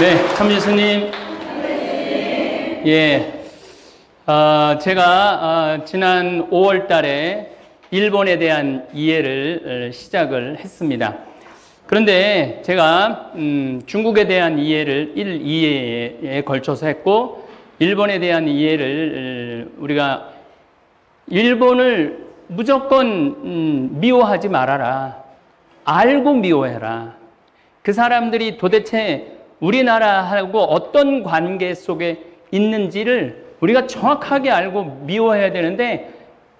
네, 참지수님. 예, 제가 지난 5월 달에 일본에 대한 이해를 시작을 했습니다. 그런데 제가 중국에 대한 이해를 2회에 걸쳐서 했고, 일본에 대한 이해를 우리가 일본을 무조건 미워하지 말아라. 알고 미워해라. 그 사람들이 도대체 우리나라하고 어떤 관계 속에 있는지를 우리가 정확하게 알고 미워해야 되는데,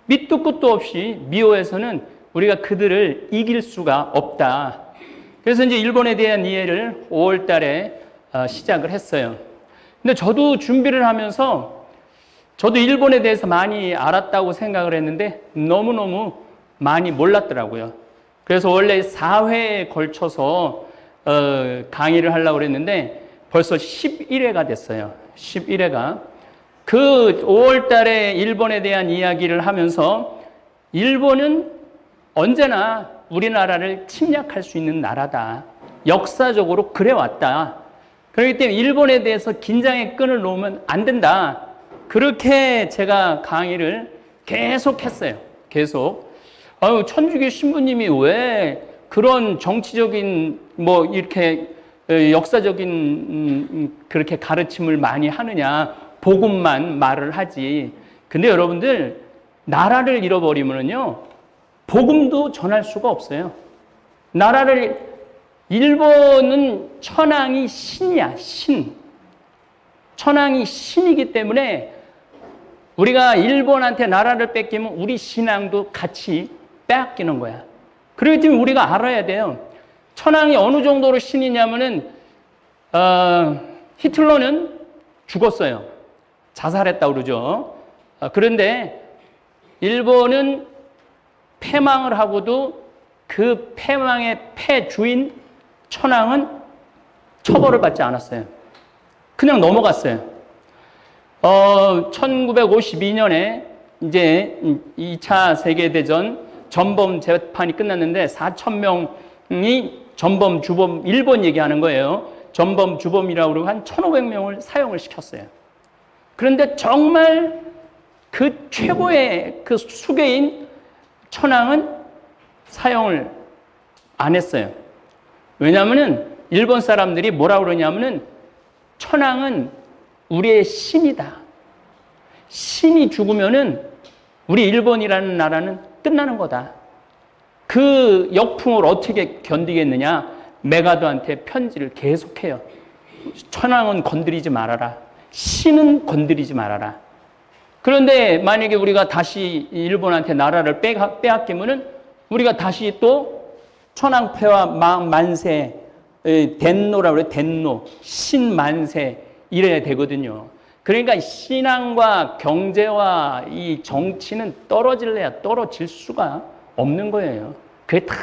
밑도 끝도 없이 미워해서는 우리가 그들을 이길 수가 없다. 그래서 이제 일본에 대한 이해를 5월 달에 시작을 했어요. 근데 저도 준비를 하면서 저도 일본에 대해서 많이 알았다고 생각을 했는데 너무너무 많이 몰랐더라고요. 그래서 원래 4회에 걸쳐서 강의를 하려고 그랬는데 벌써 11회가 됐어요. 11회가. 그 5월 달에 일본에 대한 이야기를 하면서 일본은 언제나 우리나라를 침략할 수 있는 나라다. 역사적으로 그래왔다. 그렇기 때문에 일본에 대해서 긴장의 끈을 놓으면 안 된다. 그렇게 제가 강의를 계속 했어요. 계속. 천주교 신부님이 왜 그런 정치적인 이렇게 역사적인 그렇게 가르침을 많이 하느냐. 복음만 말을 하지. 근데 여러분들, 나라를 잃어버리면요, 복음도 전할 수가 없어요. 일본은 천황이 신이야, 신. 천황이 신이기 때문에 우리가 일본한테 나라를 뺏기면 우리 신앙도 같이 빼앗기는 거야. 그렇기 때문에 우리가 알아야 돼요. 천황이 어느 정도로 신이냐면은, 히틀러는 죽었어요. 자살했다고 그러죠. 그런데 일본은 패망을 하고도 그 패망의 패주인 천황은 처벌을 받지 않았어요. 그냥 넘어갔어요. 1952년에 이제 2차 세계대전 전범 재판이 끝났는데 4,000명이 전범, 주범, 일본 얘기하는 거예요. 전범, 주범이라고 그러고 한 1,500명을 사형을 시켰어요. 그런데 정말 그 최고의 그 수괴인 천황은 사형을 안 했어요. 왜냐하면은 일본 사람들이 뭐라고 그러냐면은 천황은 우리의 신이다. 신이 죽으면은 우리 일본이라는 나라는 끝나는 거다. 그 역풍을 어떻게 견디겠느냐? 메가더한테 편지를 계속해요. 천황은 건드리지 말아라. 신은 건드리지 말아라. 그런데 만약에 우리가 다시 일본한테 나라를 빼앗기면은 우리가 다시 또 천황폐와 만세, 덴노라고 그래요. 덴노, 신만세 이래야 되거든요. 그러니까 신앙과 경제와 이 정치는 떨어질래야 떨어질 수가 없는 거예요. 그게 다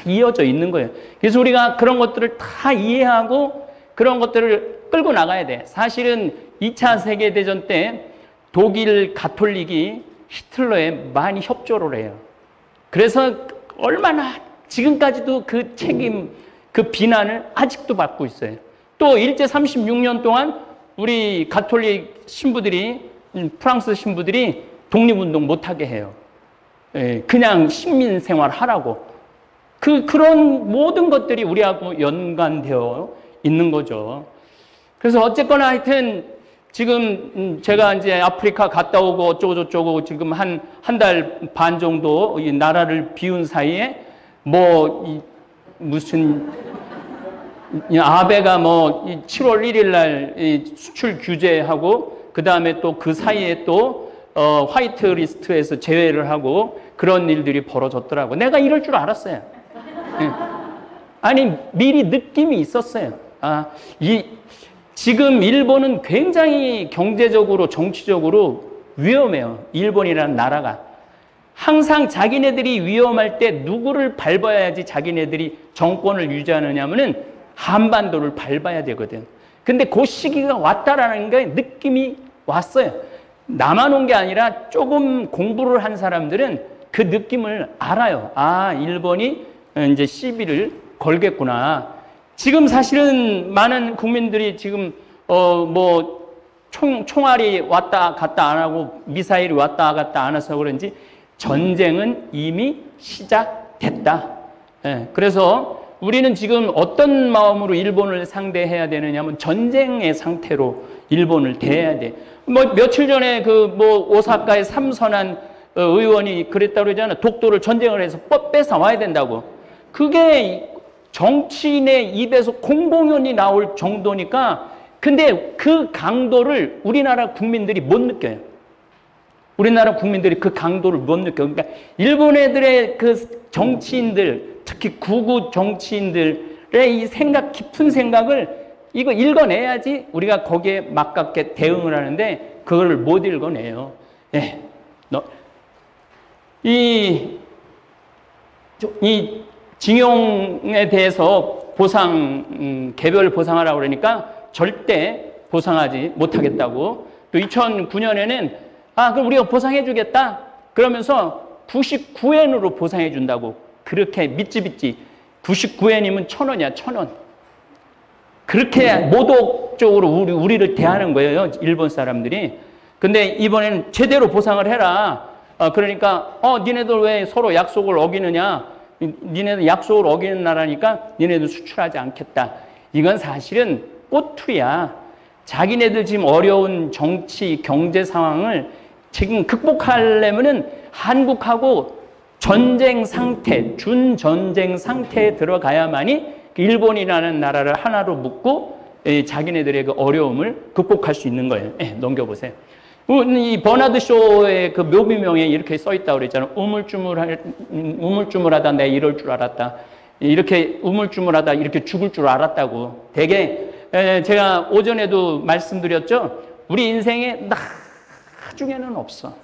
이어져 있는 거예요. 그래서 우리가 그런 것들을 다 이해하고 그런 것들을 끌고 나가야 돼. 사실은 2차 세계대전 때 독일 가톨릭이 히틀러에 많이 협조를 해요. 그래서 얼마나 지금까지도 그 책임, 그 비난을 아직도 받고 있어요. 또 일제 36년 동안 우리 가톨릭 신부들이, 프랑스 신부들이 독립운동 못하게 해요. 그냥 식민생활 하라고. 그런 모든 것들이 우리하고 연관되어 있는 거죠. 그래서 어쨌거나 하여튼 지금 제가 이제 아프리카 갔다 오고 어쩌고저쩌고 지금 한 달 반 정도 이 나라를 비운 사이에 무슨 아베가 7월 1일 날 수출 규제하고 그 다음에 또 그 사이에 또 화이트 리스트에서 제외를 하고 그런 일들이 벌어졌더라고. 내가 이럴 줄 알았어요. 아니 미리 느낌이 있었어요. 지금 일본은 굉장히 경제적으로 정치적으로 위험해요. 일본이라는 나라가. 항상 자기네들이 위험할 때 누구를 밟아야지 자기네들이 정권을 유지하느냐면은 한반도를 밟아야 되거든. 근데 그 시기가 왔다라는 게 느낌이 왔어요. 나만 온 게 아니라 조금 공부를 한 사람들은 그 느낌을 알아요. 일본이 이제 시비를 걸겠구나. 지금 사실은 많은 국민들이 지금 총알이 왔다 갔다 안 하고 미사일이 왔다 갔다 안 해서 그런지 전쟁은 이미 시작됐다. 예, 그래서 우리는 지금 어떤 마음으로 일본을 상대해야 되느냐면 전쟁의 상태로 일본을 대해야 돼. 며칠 전에 오사카의 삼선한 의원이 그랬다고 그러잖아요. 독도를 전쟁을 해서 뺏어 와야 된다고. 그게 정치인의 입에서 공공연히 나올 정도니까, 근데 그 강도를 우리나라 국민들이 못 느껴요. 우리나라 국민들이 그 강도를 못 느껴요. 그러니까 일본 애들의 그 정치인들, 특히 구구 정치인들의 이 생각, 깊은 생각을 이거 읽어내야지 우리가 거기에 맞게 대응을 하는데 그걸 못 읽어내요. 예. 이 징용에 대해서 개별 보상하라고 그러니까 절대 보상하지 못하겠다고. 또 2009년에는 그럼 우리가 보상해 주겠다 그러면서 99엔으로 보상해 준다고. 그렇게 믿지 99엔이면 1,000원이야, 1,000원. 그렇게 모독적으로 우리를 대하는 거예요, 일본 사람들이. 근데 이번에는 제대로 보상을 해라. 그러니까 니네들 왜 서로 약속을 어기느냐. 니네들 약속을 어기는 나라니까 니네들 수출하지 않겠다. 이건 사실은 꼬투리야. 자기네들 지금 어려운 정치, 경제 상황을 지금 극복하려면은 한국하고 전쟁 상태, 준전쟁 상태에 들어가야만이 일본이라는 나라를 하나로 묶고 자기네들의 그 어려움을 극복할 수 있는 거예요. 넘겨보세요. 이 버나드 쇼의 그 묘비명에 이렇게 써 있다고 그랬잖아요. 우물쭈물하다 내가 이럴 줄 알았다. 이렇게 우물쭈물하다 이렇게 죽을 줄 알았다고. 되게 제가 오전에도 말씀드렸죠. 우리 인생에 나중에는 없어.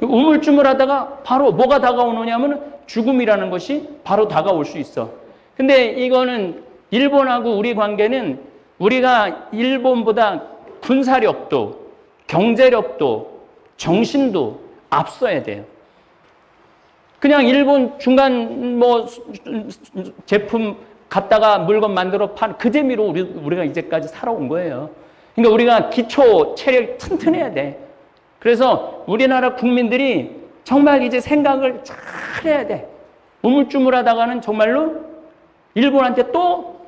우물쭈물하다가 바로 뭐가 다가오느냐면 죽음이라는 것이 바로 다가올 수 있어. 근데 이거는 일본하고 우리 관계는 우리가 일본보다 군사력도 경제력도 정신도 앞서야 돼요. 그냥 일본 중간 제품 갖다가 물건 만들어 판 그 재미로 우리가 이제까지 살아온 거예요. 그러니까 우리가 기초 체력이 튼튼해야 돼. 그래서 우리나라 국민들이 정말 이제 생각을 잘 해야 돼. 우물쭈물하다가는 정말로 일본한테 또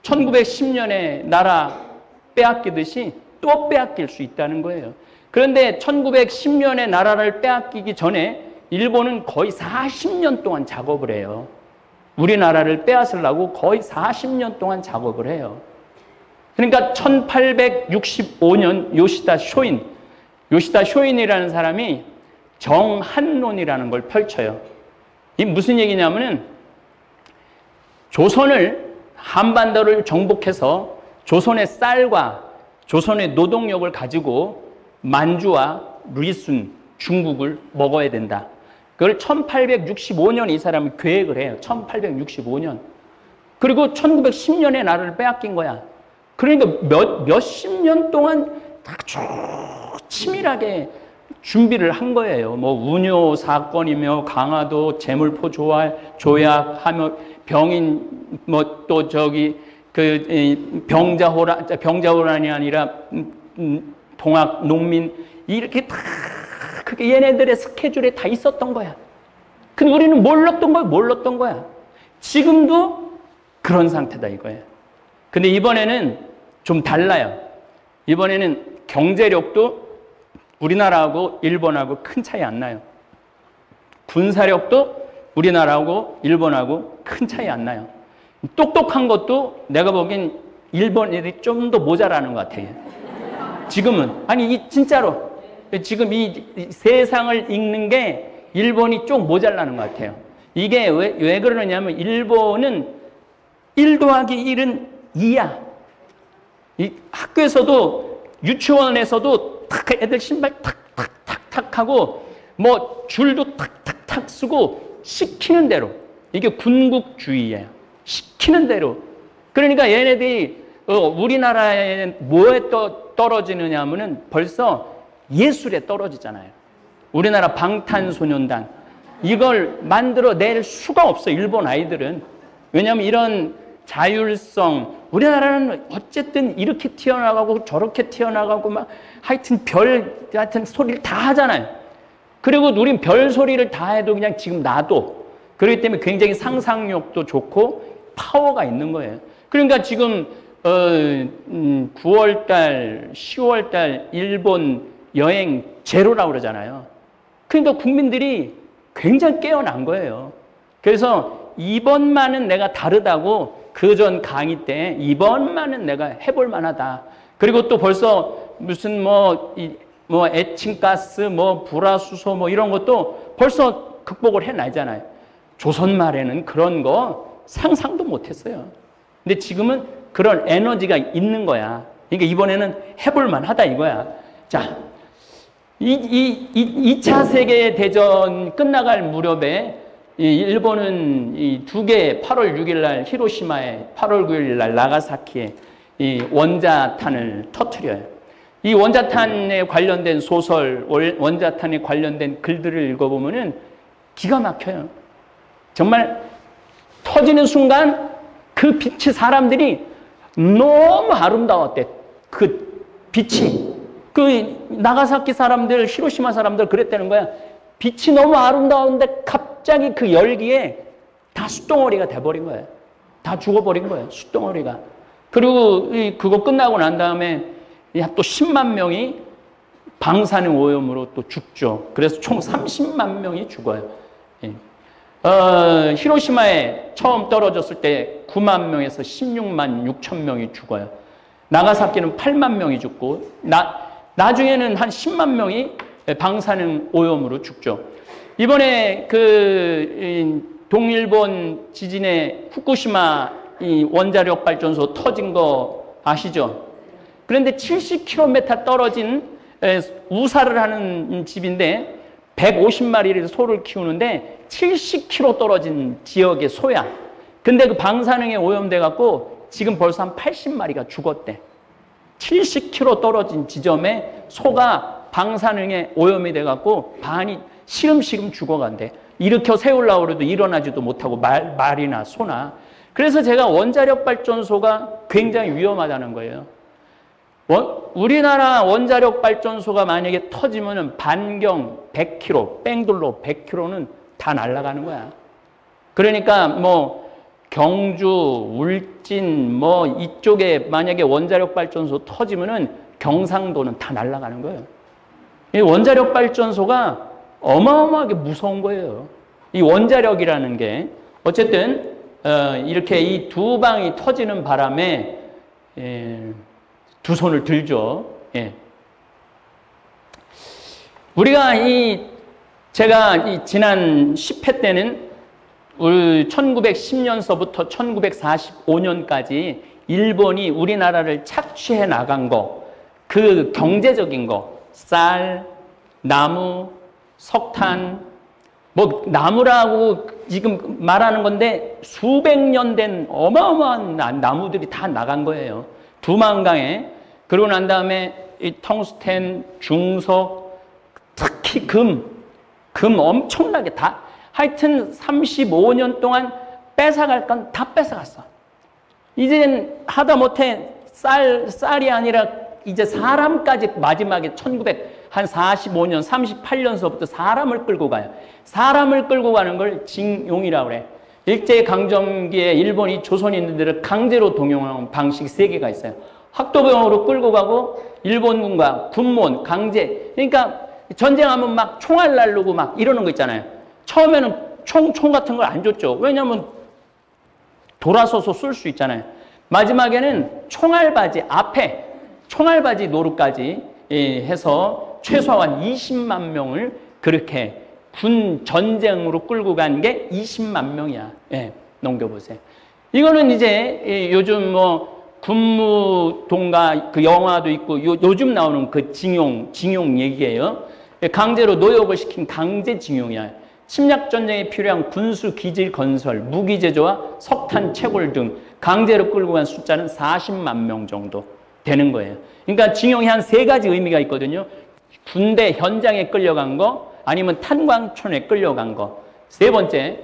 1910년에 나라 빼앗기듯이 또 빼앗길 수 있다는 거예요. 그런데 1910년에 나라를 빼앗기기 전에 일본은 거의 40년 동안 작업을 해요. 우리나라를 빼앗으려고 거의 40년 동안 작업을 해요. 그러니까 1865년 요시다 쇼인이라는 사람이 정한론이라는 걸 펼쳐요. 이 무슨 얘기냐면은 한반도를 정복해서 조선의 쌀과 조선의 노동력을 가지고 만주와 리순, 중국을 먹어야 된다. 그걸 1865년 이 사람이 계획을 해요. 1865년. 그리고 1910년에 나라를 빼앗긴 거야. 그러니까 몇십 년 동안 아주 치밀하게 준비를 한 거예요. 운요 사건이며 강화도 재물포 조약하며 병인 병자호란이 아니라 동학 농민 이렇게 다 그게 얘네들의 스케줄에 다 있었던 거야. 근데 우리는 몰랐던 거야. 지금도 그런 상태다 이거예요. 근데 이번에는 좀 달라요. 이번에는 경제력도 우리나라하고 일본하고 큰 차이 안 나요. 군사력도 우리나라하고 일본하고 큰 차이 안 나요. 똑똑한 것도 내가 보기엔 일본 애들이 좀 더 모자라는 것 같아요. 지금은. 진짜로. 지금 이 세상을 읽는 게 일본이 좀 모자라는 것 같아요. 이게 왜 그러느냐면 일본은 1 더하기 1은 2야. 이 학교에서도 유치원에서도 탁 애들 신발 탁탁탁탁 하고 줄도 탁탁탁 쓰고 시키는 대로. 이게 군국주의예요. 시키는 대로. 그러니까 얘네들이 우리나라에 뭐에 떨어지느냐 하면은 벌써 예술에 떨어지잖아요. 우리나라 방탄소년단 이걸 만들어낼 수가 없어 일본 아이들은. 왜냐하면 이런 자율성. 우리나라는 어쨌든 이렇게 튀어나가고 저렇게 튀어나가고 막 하여튼 별 같은 소리를 다 하잖아요. 그리고 우린 별 소리를 다 해도 그냥 지금 놔둬. 그렇기 때문에 굉장히 상상력도 좋고 파워가 있는 거예요. 그러니까 지금 9월달, 10월달 일본 여행 제로라고 그러잖아요. 그러니까 국민들이 굉장히 깨어난 거예요. 그래서 이번만은 내가 다르다고 그전 강의 때 이번만은 내가 해볼 만하다. 그리고 또 벌써 무슨 뭐 에칭가스, 뭐 불화수소 뭐 이런 것도 벌써 극복을 해내잖아요. 조선 말에는 그런 거 상상도 못했어요. 근데 지금은 그런 에너지가 있는 거야. 그러니까 이번에는 해볼 만하다 이거야. 자, 2차 세계대전 끝나갈 무렵에 일본은 이 두 개 8월 6일 날 히로시마에 8월 9일 날 나가사키에 이 원자탄을 터뜨려요. 이 원자탄에 관련된 소설, 원자탄에 관련된 글들을 읽어보면은 기가 막혀요. 정말 터지는 순간 그 빛이 사람들이 너무 아름다웠대. 그 빛이. 그 나가사키 사람들, 히로시마 사람들 그랬다는 거야. 빛이 너무 아름다운데 갑자기 그 열기에 다 숯덩어리가 돼버린 거예요. 다 죽어버린 거예요. 숯덩어리가. 그리고 그거 끝나고 난 다음에 또 10만 명이 방사능 오염으로 또 죽죠. 그래서 총 30만 명이 죽어요. 히로시마에 처음 떨어졌을 때 9만 명에서 16만 6천 명이 죽어요. 나가사키는 8만 명이 죽고 나중에는 한 10만 명이 방사능 오염으로 죽죠. 이번에 그 동일본 지진에 후쿠시마 이 원자력 발전소 터진 거 아시죠? 그런데 70km 떨어진 우사를 하는 집인데 150마리의 소를 키우는데 70km 떨어진 지역의 소야. 근데 그 방사능에 오염돼 갖고 지금 벌써 한 80마리가 죽었대. 70km 떨어진 지점에 소가 방사능에 오염이 돼 갖고 반이 시금시금 죽어간대. 일으켜 세우려고 해도 일어나지도 못하고 말이나 소나. 그래서 제가 원자력 발전소가 굉장히 위험하다는 거예요. 우리나라 원자력 발전소가 만약에 터지면 반경 100km, 뺑돌로 100km는 다 날아가는 거야. 그러니까 뭐 경주, 울진 뭐 이쪽에 만약에 원자력 발전소 터지면은 경상도는 다 날아가는 거예요. 이 원자력 발전소가 어마어마하게 무서운 거예요. 이 원자력이라는 게 어쨌든 이렇게 이 두 방이 터지는 바람에 두 손을 들죠. 예. 우리가 제가 지난 10회 때는 1910년서부터 1945년까지 일본이 우리나라를 착취해 나간 거, 그 경제적인 거, 쌀, 나무, 석탄, 뭐 나무라고 지금 말하는 건데 수백 년 된 어마어마한 나무들이 다 나간 거예요. 두만강에. 그러고 난 다음에 이 텅스텐, 중석, 특히 금 엄청나게 다 하여튼 35년 동안 뺏어갈 건 다 뺏어갔어. 이젠 하다못해 쌀이 아니라 이제 사람까지 마지막에 1945년, 38년서부터 사람을 끌고 가요. 사람을 끌고 가는 걸 징용이라고 그래. 일제강점기에 일본이 조선인들을 강제로 동용하는 방식이 3개가 있어요. 학도병으로 끌고 가고 일본군과 군몬, 강제. 그러니까 전쟁하면 막 총알 날르고 막 이러는 거 있잖아요. 처음에는 총 같은 걸 안 줬죠. 왜냐하면 돌아서서 쏠 수 있잖아요. 마지막에는 총알바지 앞에 총알바지 노루까지 해서 최소한 20만 명을 그렇게 군 전쟁으로 끌고 간 게 20만 명이야. 예, 넘겨보세요. 이거는 이제 요즘 뭐 군무동가 그 영화도 있고 요즘 나오는 그 징용 얘기예요. 강제로 노역을 시킨 강제징용이야. 침략전쟁에 필요한 군수 기지 건설, 무기 제조와 석탄 채굴 등 강제로 끌고 간 숫자는 40만 명 정도 되는 거예요. 그러니까 징용이 한 3가지 의미가 있거든요. 군대 현장에 끌려간 거, 아니면 탄광촌에 끌려간 거. 3번째,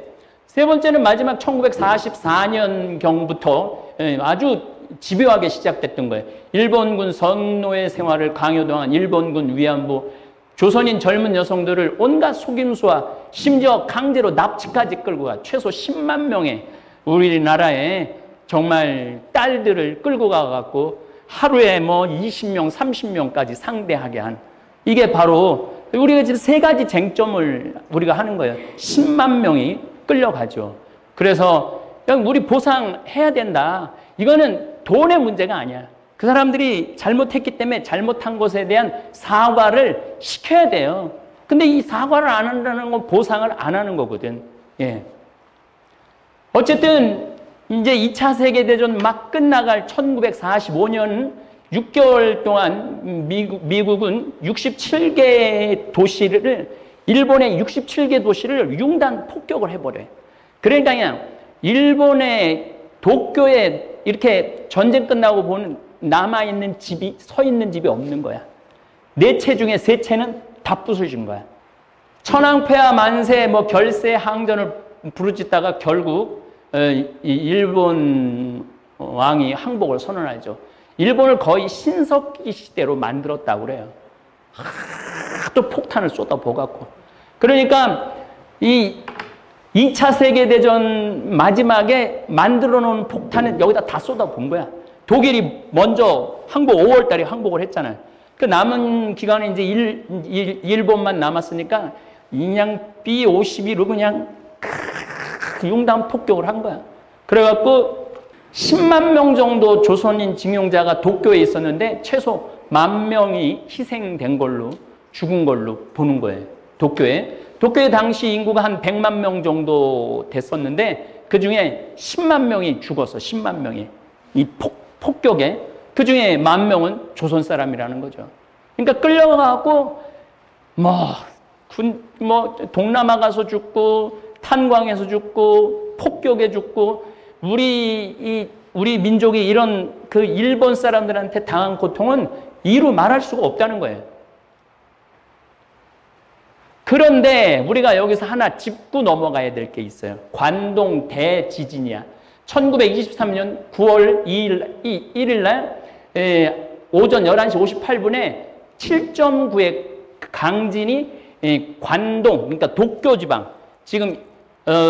세 번째는 마지막 1944년경부터 아주 집요하게 시작됐던 거예요. 일본군 선노예 생활을 강요당한 일본군 위안부, 조선인 젊은 여성들을 온갖 속임수와 심지어 강제로 납치까지 끌고 가 최소 10만 명의 우리나라에 정말 딸들을 끌고 가갖고 하루에 뭐 20명, 30명까지 상대하게 한, 이게 바로 우리가 지금 세 가지 쟁점을 우리가 하는 거예요. 10만 명이 끌려가죠. 그래서 그냥 우리 보상해야 된다. 이거는 돈의 문제가 아니야. 그 사람들이 잘못했기 때문에 잘못한 것에 대한 사과를 시켜야 돼요. 근데 이 사과를 안 한다는 건 보상을 안 하는 거거든. 예. 어쨌든 이제 2차 세계대전 막 끝나갈 1945년 6개월 동안 미국은 67개 도시를, 일본의 67개 도시를 융단 폭격을 해버려요. 그러니까 그냥 일본의 도쿄에 이렇게 전쟁 끝나고 보는 남아있는 집이, 서 있는 집이 없는 거야. 4채 중에 3채는 다 부서진 거야. 천황폐하 만세, 뭐 결세, 항전을 부르짖다가 결국 일본 왕이 항복을 선언하죠. 일본을 거의 신석기 시대로 만들었다고 그래요. 하도 폭탄을 쏟아부어갖고. 그러니까 이 2차 세계대전 마지막에 만들어 놓은 폭탄은 여기다 다 쏟아본 거야. 독일이 먼저 항복, 5월 달에 항복을 했잖아요. 그 남은 기간에 이제 일본만 남았으니까 그냥 B-52로 그냥 융단 폭격을 한 거야. 그래갖고 10만 명 정도 조선인 징용자가 도쿄에 있었는데 최소 10,000명이 희생된 걸로, 죽은 걸로 보는 거예요. 도쿄에 당시 인구가 한 100만 명 정도 됐었는데 그 중에 10만 명이 죽었어. 10만 명이. 이 폭격에. 그 중에 10,000명은 조선 사람이라는 거죠. 그러니까 끌려가고 동남아 가서 죽고 탄광에서 죽고 폭격에 죽고 우리 민족이 이런 그 일본 사람들한테 당한 고통은 이루 말할 수가 없다는 거예요. 그런데 우리가 여기서 하나 짚고 넘어가야 될 게 있어요. 관동 대지진이야. 1923년 9월 1일 날 오전 11시 58분에 7.9의 강진이 관동, 그러니까 도쿄 지방, 지금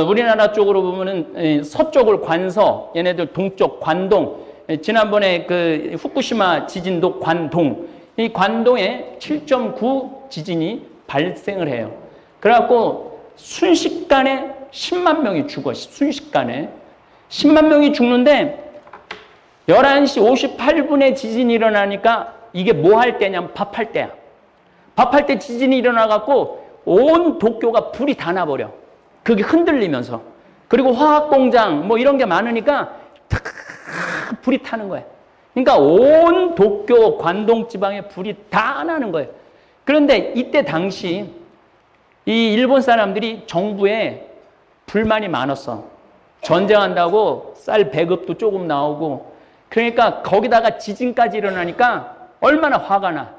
우리나라 쪽으로 보면은 서쪽을 관서, 얘네들 동쪽 관동, 지난번에 그 후쿠시마 지진도 관동, 이 관동에 7.9 지진이 발생을 해요. 그래갖고 순식간에 10만 명이 죽어. 순식간에 10만 명이 죽는데 11시 58분에 지진이 일어나니까 이게 뭐 할 때냐면 밥할 때야. 밥할 때 지진이 일어나갖고 온 도쿄가 불이 다 나버려. 그게 흔들리면서. 그리고 화학공장 뭐 이런 게 많으니까 탁 불이 타는 거야. 그러니까 온 도쿄 관동 지방에 불이 다 나는 거예요. 그런데 이때 당시 이 일본 사람들이 정부에 불만이 많았어. 전쟁한다고 쌀 배급도 조금 나오고, 그러니까 거기다가 지진까지 일어나니까 얼마나 화가 나.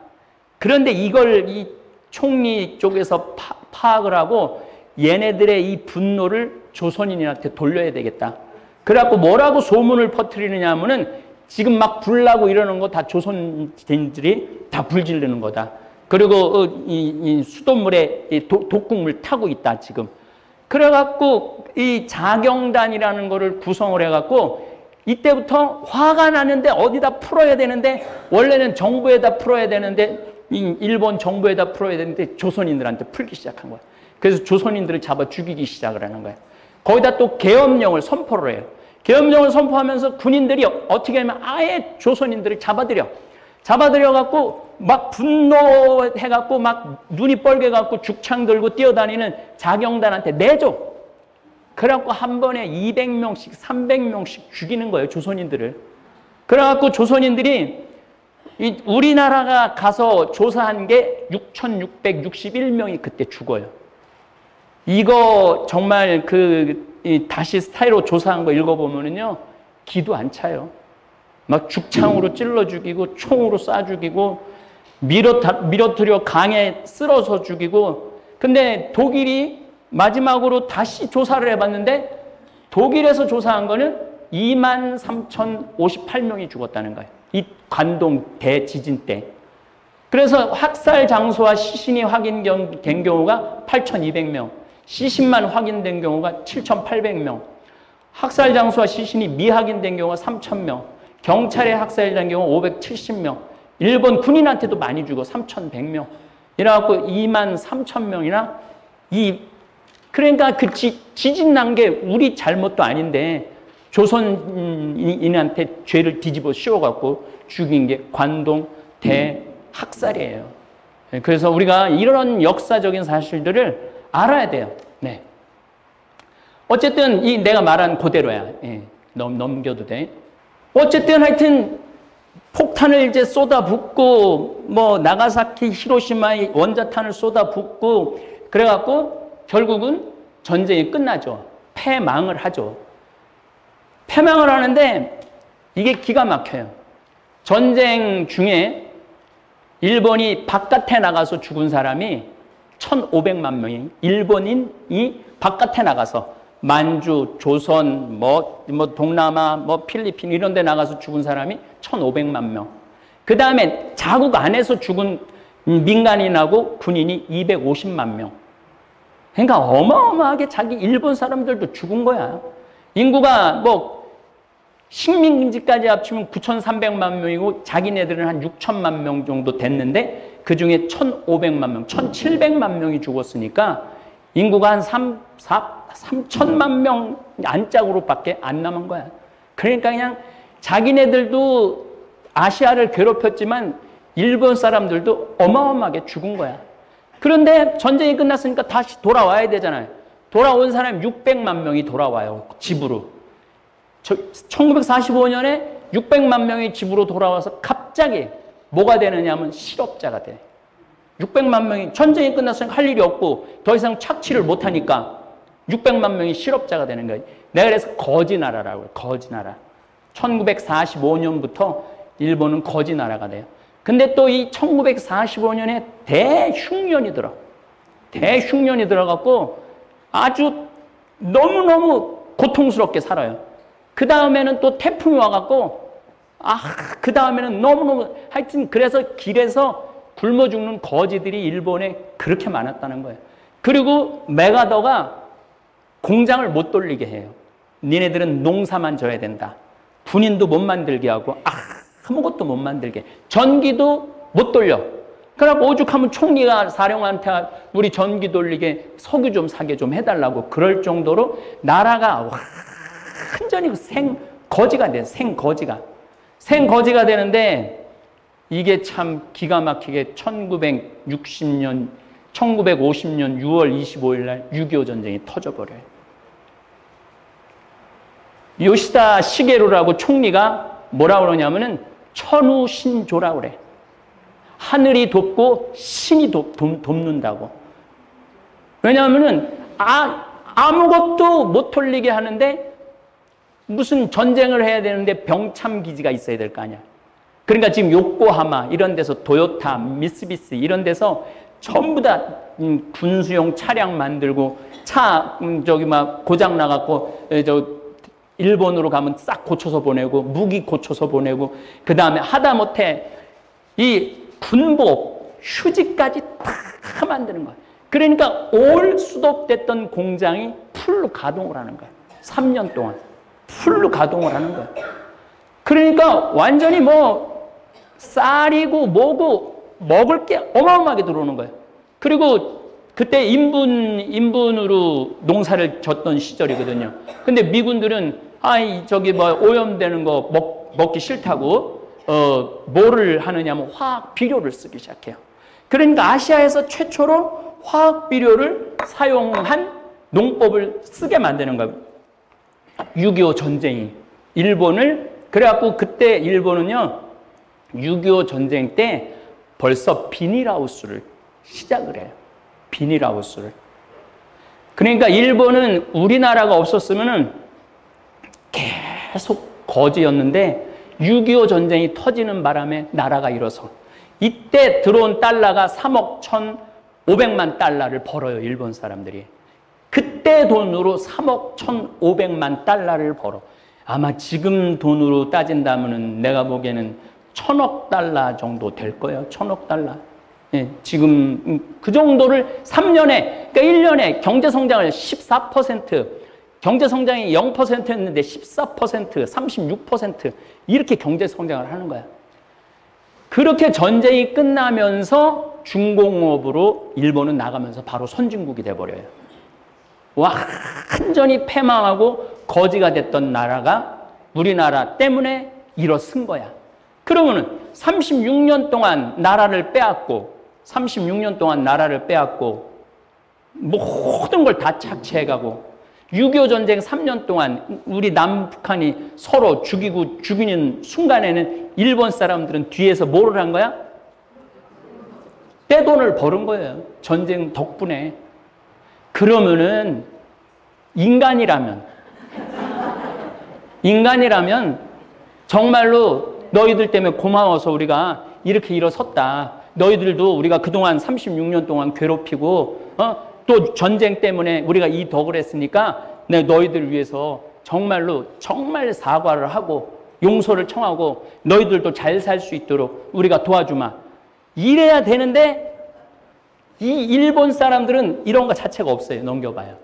그런데 이걸 이 총리 쪽에서 파악을 하고 얘네들의 이 분노를 조선인한테 돌려야 되겠다. 그래갖고 뭐라고 소문을 퍼뜨리느냐 하면은 지금 막 불나고 이러는 거 다 조선인들이 다 불지르는 거다. 그리고 이 수돗물에 독극물 타고 있다 지금. 그래갖고 이 자경단이라는 거를 구성을 해갖고 이때부터 화가 나는데 어디다 풀어야 되는데, 원래는 정부에다 풀어야 되는데 일본 정부에다 풀어야 되는데 조선인들한테 풀기 시작한 거야. 그래서 조선인들을 잡아 죽이기 시작을 하는 거야. 거기다 또 계엄령을 선포를 해요. 계엄령을 선포하면서 군인들이 어떻게 하면 아예 조선인들을 잡아들여갖고 막 분노해갖고 막 눈이 빨개갖고 죽창 들고 뛰어다니는 자경단한테 내줘. 그래갖고 한 번에 200명씩 300명씩 죽이는 거예요, 조선인들을. 그래갖고 조선인들이 우리나라가 가서 조사한 게 6,661명이 그때 죽어요. 이거 정말 다시 스타일로 조사한 거 읽어보면은요, 기도 안 차요. 막 죽창으로 찔러 죽이고, 총으로 쏴 죽이고, 밀어뜨려 강에 쓸어서 죽이고. 근데 독일이 마지막으로 다시 조사를 해봤는데 독일에서 조사한 거는 23,058명이 죽었다는 거예요. 이 관동 대지진 때. 그래서 학살 장소와 시신이 확인된 경우가 8,200명, 시신만 확인된 경우가 7,800명, 학살 장소와 시신이 미확인된 경우가 3,000명, 경찰에 학살된 경우 570명, 일본 군인한테도 많이 죽어 3,100명. 이래갖고 23,000명이나 그러니까 그 지진 난 게 우리 잘못도 아닌데 조선인한테 죄를 뒤집어 씌워갖고 죽인 게 관동 대학살이에요. 그래서 우리가 이런 역사적인 사실들을 알아야 돼요. 네. 어쨌든 내가 말한 그대로야. 예, 넘겨도 돼. 어쨌든 하여튼 폭탄을 이제 쏟아붓고 뭐 나가사키, 히로시마에 원자탄을 쏟아붓고 그래갖고 결국은 전쟁이 끝나죠. 패망을 하죠. 패망을 하는데 이게 기가 막혀요. 전쟁 중에 일본이 바깥에 나가서 죽은 사람이 1,500만 명이 일본인이 바깥에 나가서 만주, 조선, 뭐 동남아, 뭐 필리핀 이런 데 나가서 죽은 사람이 1,500만 명. 그 다음에 자국 안에서 죽은 민간인하고 군인이 250만 명. 그러니까 어마어마하게 자기 일본 사람들도 죽은 거야. 인구가 뭐 식민지까지 합치면 9,300만 명이고 자기네들은 한 6천만 명 정도 됐는데 그중에 1,500만 명, 1,700만 명이 죽었으니까 인구가 한 3천만 명 안짝으로밖에 안 남은 거야. 그러니까 그냥 자기네들도 아시아를 괴롭혔지만 일본 사람들도 어마어마하게 죽은 거야. 그런데 전쟁이 끝났으니까 다시 돌아와야 되잖아요. 돌아온 사람 600만 명이 돌아와요. 집으로. 1945년에 600만 명이 집으로 돌아와서 갑자기 뭐가 되느냐면 실업자가 돼. 600만 명이 전쟁이 끝났으니까 할 일이 없고 더 이상 착취를 못하니까 600만 명이 실업자가 되는 거예요. 내가 그래서 거지나라라고 해요. 거지나라. 1945년부터 일본은 거지나라가 돼요. 근데 또 이 1945년에 대흉년이 들어. 대흉년이 들어갖고 아주 너무너무 고통스럽게 살아요. 그 다음에는 또 태풍이 와갖고 그 다음에는 너무너무 하여튼 그래서 길에서 굶어 죽는 거지들이 일본에 그렇게 많았다는 거예요. 그리고 메가더가 공장을 못 돌리게 해요. 니네들은 농사만 져야 된다. 군인도 못 만들게 하고 아무것도 못 만들게. 전기도 못 돌려. 그러고 오죽하면 총리가 사령한테 우리 전기 돌리게 석유 좀 사게 좀 해달라고 그럴 정도로 나라가 완전히 생거지가 돼. 생거지가 되는데 이게 참 기가 막히게 1950년 6월 25일 날 6.25 전쟁이 터져버려요. 요시다 시게루라고 총리가 뭐라 그러냐면은 천우신조라고 그래. 하늘이 돕고 신이 돕는다고. 왜냐하면은 아무것도 못 돌리게 하는데 무슨 전쟁을 해야 되는데 병참 기지가 있어야 될 거 아니야. 그러니까 지금 요코하마 이런 데서 도요타, 미쓰비시 이런 데서 전부 다 군수용 차량 만들고 차 저기 막 고장 나갖고 일본으로 가면 싹 고쳐서 보내고 무기 고쳐서 보내고 그 다음에 하다못해 이 군복, 휴지까지 다 만드는 거야. 그러니까 올 수독됐던 공장이 풀로 가동을 하는 거야. 3년 동안 풀로 가동을 하는 거야. 그러니까 완전히 뭐 쌀이고 뭐고 먹을 게 어마어마하게 들어오는 거예요. 그리고 그때 인분으로 농사를 졌던 시절이거든요. 근데 미군들은 저기 뭐 오염되는 거 먹기 싫다고 뭐를 하느냐면 화학 비료를 쓰기 시작해요. 그러니까 아시아에서 최초로 화학 비료를 사용한 농법을 쓰게 만드는 거예요. 6.25 전쟁이 일본을 그래갖고 그때 일본은요 6.25 전쟁 때 벌써 비닐하우스를 시작을 해요. 비닐하우스를. 그러니까 일본은 우리나라가 없었으면은 계속 거지였는데 6.25 전쟁이 터지는 바람에 나라가 일어서 이때 들어온 달러가 3억 1,500만 달러를 벌어요. 일본 사람들이. 그때 돈으로 3억 1,500만 달러를 벌어. 아마 지금 돈으로 따진다면은 내가 보기에는 1,000억 달러 정도 될 거예요. 1,000억 달러. 예, 지금 그 정도를 3년에, 그러니까 1년에 경제성장을 14%, 경제성장이 0%였는데 14%, 36% 이렇게 경제성장을 하는 거야. 그렇게 전쟁이 끝나면서 중공업으로 일본은 나가면서 바로 선진국이 돼버려요. 완전히 패망하고 거지가 됐던 나라가 우리나라 때문에 일어선 거야. 그러면은 36년 동안 나라를 빼앗고, 36년 동안 나라를 빼앗고, 모든 걸 다 착취해가고, 6.25 전쟁 3년 동안 우리 남북한이 서로 죽이는 순간에는 일본 사람들은 뒤에서 뭐를 한 거야? 떼돈을 버는 거예요. 전쟁 덕분에. 그러면은 인간이라면 정말로 너희들 때문에 고마워서 우리가 이렇게 일어섰다. 너희들도 우리가 그동안 36년 동안 괴롭히고 또 전쟁 때문에 우리가 이 덕을 했으니까 너희들 위해서 정말로 정말 사과를 하고 용서를 청하고 너희들도 잘 살 수 있도록 우리가 도와주마. 이래야 되는데 이 일본 사람들은 이런 거 자체가 없어요. 넘겨봐요.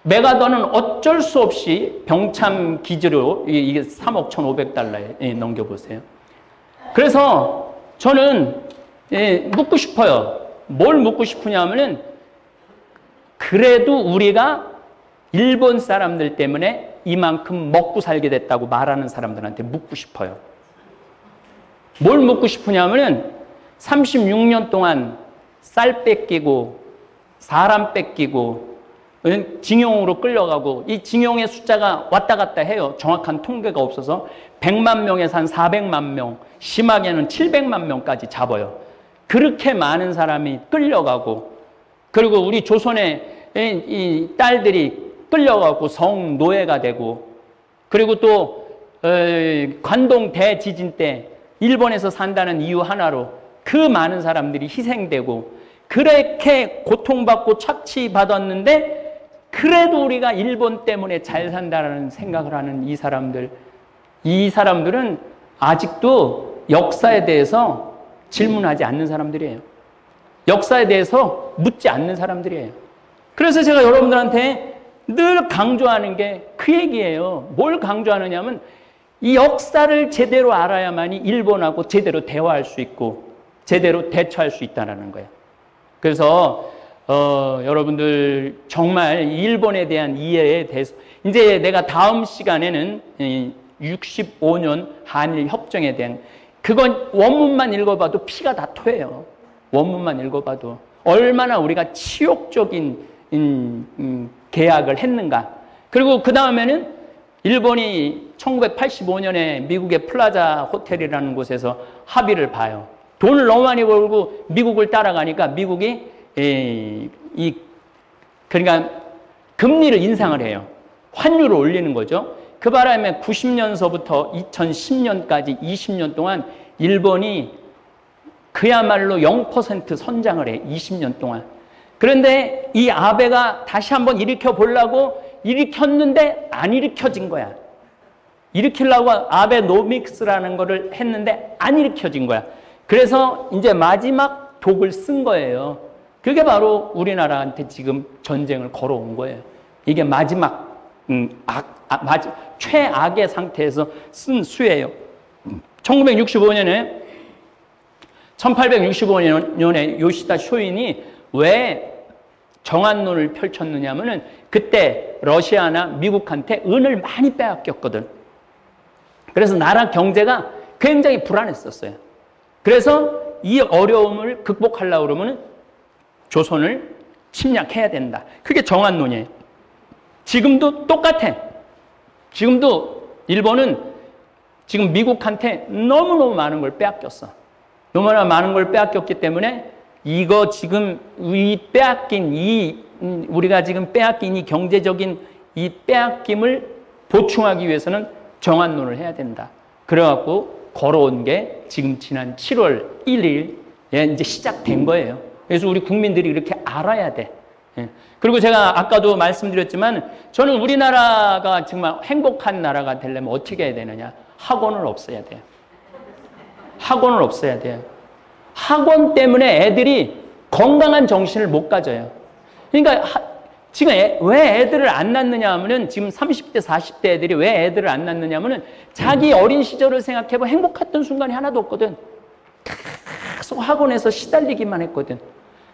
메가더는 어쩔 수 없이 병참 기지로 이게 3억 1,500달러에 넘겨보세요. 그래서 저는 묻고 싶어요. 뭘 묻고 싶으냐면은 그래도 우리가 일본 사람들 때문에 이만큼 먹고 살게 됐다고 말하는 사람들한테 묻고 싶어요. 뭘 묻고 싶으냐면은 36년 동안 쌀 뺏기고 사람 뺏기고 징용으로 끌려가고 이 징용의 숫자가 왔다 갔다 해요. 정확한 통계가 없어서 100만 명에서 한 400만 명, 심하게는 700만 명까지 잡아요. 그렇게 많은 사람이 끌려가고 그리고 우리 조선의 이 딸들이 끌려가고 성노예가 되고 그리고 또 관동 대지진 때 일본에서 산다는 이유 하나로 그 많은 사람들이 희생되고 그렇게 고통받고 착취받았는데 그래도 우리가 일본 때문에 잘 산다는 생각을 하는 이 사람들은 아직도 역사에 대해서 질문하지 않는 사람들이에요. 역사에 대해서 묻지 않는 사람들이에요. 그래서 제가 여러분들한테 늘 강조하는 게 그 얘기예요. 뭘 강조하느냐면 이 역사를 제대로 알아야만이 일본하고 제대로 대화할 수 있고 제대로 대처할 수 있다는 거예요. 그래서 여러분들 정말 일본에 대한 이해에 대해서 이제 내가 다음 시간에는 65년 한일 협정에 대한 그건 원문만 읽어봐도 피가 다 토해요. 원문만 읽어봐도 얼마나 우리가 치욕적인 계약을 했는가. 그리고 그 다음에는 일본이 1985년에 미국의 플라자 호텔이라는 곳에서 합의를 봐요. 돈을 너무 많이 벌고 미국을 따라가니까 미국이 그러니까 금리를 인상을 해요. 환율을 올리는 거죠. 그 바람에 90년서부터 2010년까지 20년 동안 일본이 그야말로 0% 선장을 해. 20년 동안. 그런데 이 아베가 다시 한번 일으켜 보려고 일으켰는데 안 일으켜진 거야. 일으키려고 아베노믹스라는 거를 했는데 안 일으켜진 거야. 그래서 이제 마지막 독을 쓴 거예요. 그게 바로 우리나라한테 지금 전쟁을 걸어온 거예요. 이게 마지막 최악의 상태에서 쓴 수예요. 1865년에 요시다 쇼인이 왜 정한론을 펼쳤느냐면은 그때 러시아나 미국한테 은을 많이 빼앗겼거든. 그래서 나라 경제가 굉장히 불안했었어요. 그래서 이 어려움을 극복하려고 그러면 조선을 침략해야 된다. 그게 정한론이에요. 지금도 똑같아. 지금도 일본은 지금 미국한테 너무너무 많은 걸 빼앗겼어. 너무나 많은 걸 빼앗겼기 때문에 이거 지금 우리가 지금 빼앗긴 이 경제적인 이 빼앗김을 보충하기 위해서는 정한론을 해야 된다. 그래갖고 걸어온 게 지금 지난 7월 1일에 이제 시작된 거예요. 그래서 우리 국민들이 이렇게 알아야 돼. 예. 그리고 제가 아까도 말씀드렸지만 저는 우리나라가 정말 행복한 나라가 되려면 어떻게 해야 되느냐. 학원을 없애야 돼요. 학원을 없애야 돼요. 학원 때문에 애들이 건강한 정신을 못 가져요. 그러니까 지금 왜 애들을 안 낳느냐 하면은 지금 30대, 40대 애들이 왜 애들을 안 낳느냐 하면은 자기 어린 시절을 생각해보면 행복했던 순간이 하나도 없거든. 계속 학원에서 시달리기만 했거든.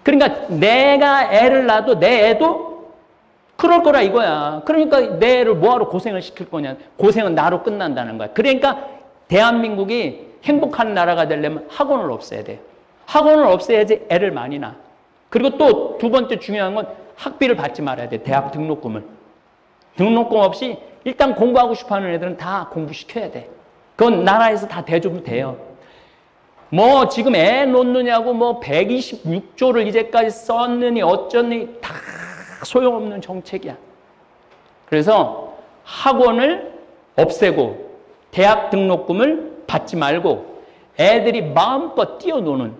그러니까 내가 애를 낳아도 내 애도 그럴 거라 이거야. 그러니까 내 애를 뭐하러 고생을 시킬 거냐. 고생은 나로 끝난다는 거야. 그러니까 대한민국이 행복한 나라가 되려면 학원을 없애야 돼요. 학원을 없애야지 애를 많이 낳아. 그리고 또 두 번째 중요한 건 학비를 받지 말아야 돼. 대학 등록금을. 등록금 없이 일단 공부하고 싶어하는 애들은 다 공부시켜야 돼. 그건 나라에서 다 대주면 돼요. 뭐 지금 애 놓느냐고 뭐 126조를 이제까지 썼느니 어쩌니 다 소용없는 정책이야. 그래서 학원을 없애고 대학 등록금을 받지 말고 애들이 마음껏 뛰어노는,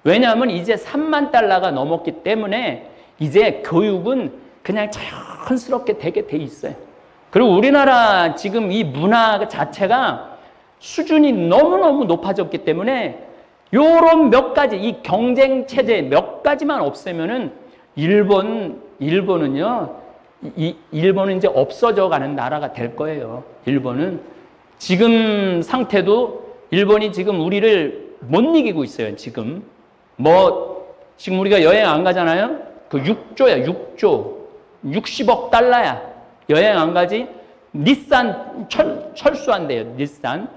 왜냐하면 이제 3만 달러가 넘었기 때문에 이제 교육은 그냥 자연스럽게 되게 돼 있어요. 그리고 우리나라 지금 이 문화 자체가 수준이 너무너무 높아졌기 때문에 요런 몇 가지, 이 경쟁 체제 몇 가지만 없애면은 일본은요, 일본은 이제 없어져 가는 나라가 될 거예요. 일본은 지금 상태도 일본이 지금 우리를 못 이기고 있어요. 지금 지금 우리가 여행 안 가잖아요. 그 6조야, 6조. 60억 달러야. 여행 안 가지? 닛산 철수한대요. 닛산.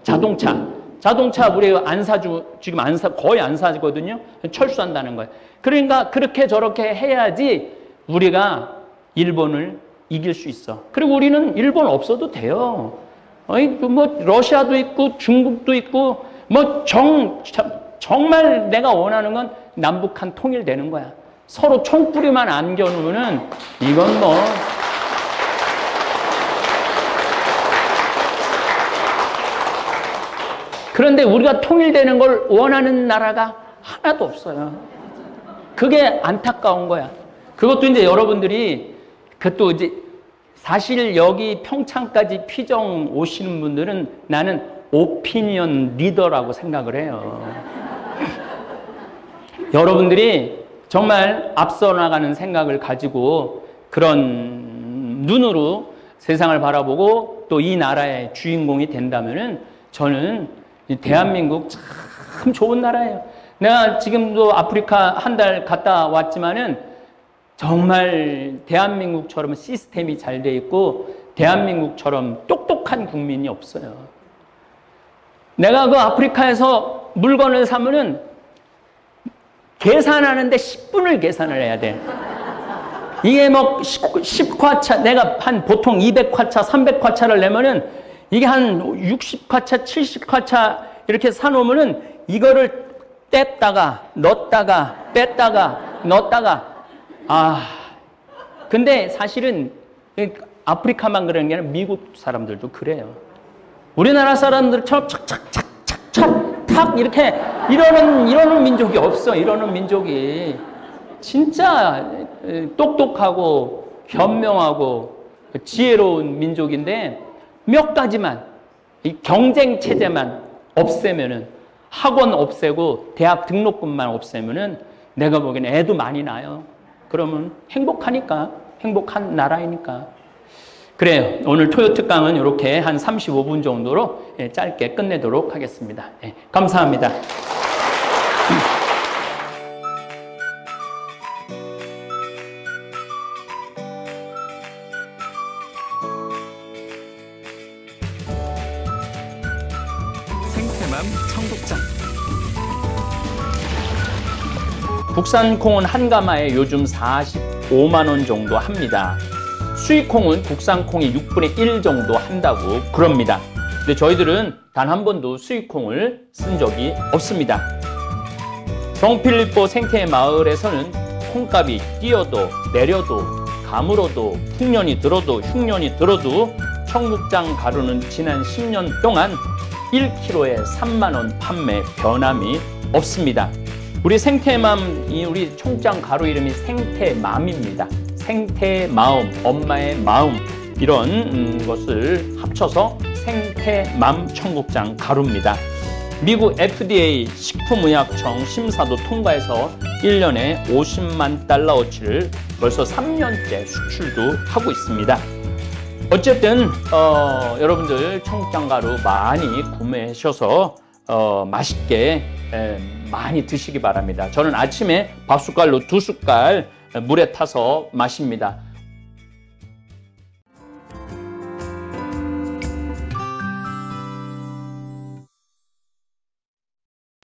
자동차 우리 안 사주, 지금 거의 안 사거든요. 철수한다는 거예요. 그러니까 그렇게 저렇게 해야지 우리가 일본을 이길 수 있어. 그리고 우리는 일본 없어도 돼요. 뭐 러시아도 있고 중국도 있고 정말 내가 원하는 건 남북한 통일되는 거야. 서로 총뿌리만 안 겨누면은 이건 뭐 그런데 우리가 통일되는 걸 원하는 나라가 하나도 없어요. 그게 안타까운 거야. 그것도 이제 여러분들이 그것도 이제 사실 여기 평창까지 피정 오시는 분들은 나는 오피니언 리더라고 생각을 해요. 여러분들이 정말 앞서 나가는 생각을 가지고 그런 눈으로 세상을 바라보고 또 이 나라의 주인공이 된다면은 저는 대한민국 참 좋은 나라예요. 내가 지금도 아프리카 한 달 갔다 왔지만은 정말 대한민국처럼 시스템이 잘 돼 있고 대한민국처럼 똑똑한 국민이 없어요. 내가 그 아프리카에서 물건을 사면은 계산하는데 10분을 계산을 해야 돼. 이게 뭐 10화차, 내가 한 보통 200화차, 300화차를 내면은 이게 한 60화차, 70화차 이렇게 사놓으면은 이거를 뗐다가, 넣었다가, 뺐다가, 넣었다가. 근데 사실은 아프리카만 그런 게 아니라 미국 사람들도 그래요. 우리나라 사람들처럼 착착착착착 탁 이렇게 이러는 민족이 없어. 이러는 민족이 진짜 똑똑하고 현명하고 지혜로운 민족인데 몇 가지만 이 경쟁 체제만 없애면은 학원 없애고 대학 등록금만 없애면은 내가 보기에는 애도 많이 나요. 그러면 행복하니까, 행복한 나라이니까. 그래요. 오늘 토요 특강은 이렇게 한 35분 정도로 짧게 끝내도록 하겠습니다. 감사합니다. 생태맘 청국장. 국산 콩은 한 가마에 요즘 45만 원 정도 합니다. 수입 콩은 국산 콩이 6분의 1 정도 한다고 그럽니다. 근데 저희들은 단 한 번도 수입 콩을 쓴 적이 없습니다. 성필리포 생태 마을에서는 콩값이 뛰어도 내려도 가물어도 흉년이 들어도 흉년이 들어도 청국장 가루는 지난 10년 동안 1kg에 3만 원 판매 변함이 없습니다. 우리 생태맘, 우리 총장 가루 이름이 생태맘입니다. 생태마음, 엄마의 마음, 이런 것을 합쳐서 생태맘 청국장 가루입니다. 미국 FDA 식품의약청 심사도 통과해서 1년에 50만 달러어치를 벌써 3년째 수출도 하고 있습니다. 어쨌든 여러분들 청국장 가루 많이 구매하셔서 맛있게 많이 드시기 바랍니다. 저는 아침에 밥숟갈로 2숟갈 물에 타서 마십니다.